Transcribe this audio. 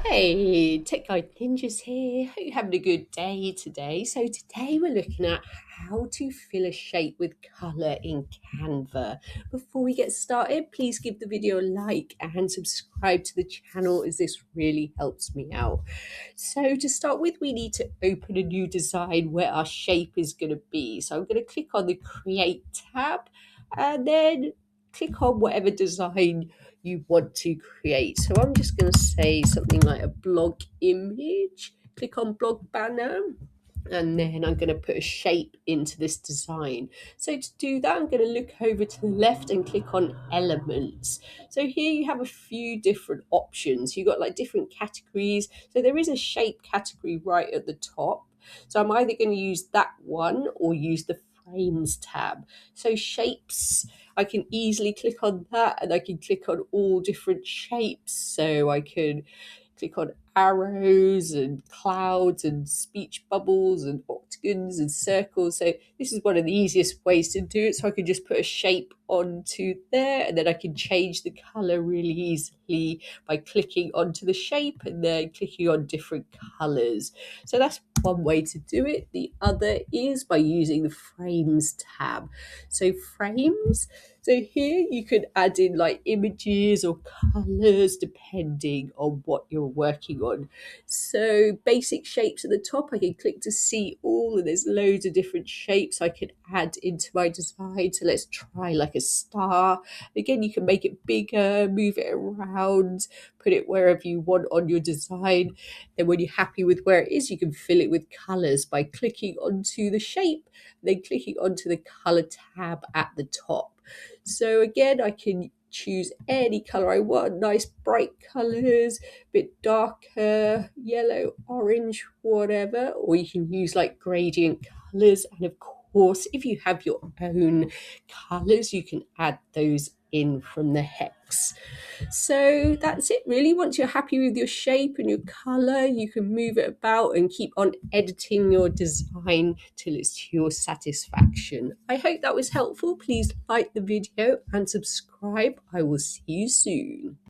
Hey, Tech Guide Ninjas here. Hope you're having a good day today. So today we're looking at how to fill a shape with colour in Canva. Before we get started, please give the video a like and subscribe to the channel as this really helps me out. So to start with, we need to open a new design where our shape is going to be. So I'm going to click on the Create tab and then click on whatever design you want to create. So I'm just going to say something like a blog image. Click on blog banner. And then I'm going to put a shape into this design. So to do that, I'm going to look over to the left and click on elements. So here you have a few different options. You've got like different categories. So there is a shape category right at the top. So I'm either going to use that one or use the frames tab. So shapes, I can easily click on that and I can click on all different shapes. So I can click on arrows and clouds and speech bubbles and octagons and circles. So this is one of the easiest ways to do it. So I can just put a shape onto there and then I can change the color really easily by clicking onto the shape and then clicking on different colors. So that's one way to do it. The other is by using the frames tab. So frames, so here you can add in like images or colors depending on what you're working on. So basic shapes at the top, I can click to see all, and there's loads of different shapes I can add into my design. So let's try like a star. Again, you can make it bigger, move it around, put it wherever you want on your design. Then when you're happy with where it is, you can fill it with colors by clicking onto the shape, then clicking onto the color tab at the top. So again, I can choose any color I want, nice bright colors, a bit darker, yellow, orange, whatever, or you can use like gradient colors. And of course, if you have your own colors, you can add those in from the hex. So that's it really. Once you're happy with your shape and your color, you can move it about and keep on editing your design till it's to your satisfaction. I hope that was helpful. Please like the video and subscribe. I will see you soon.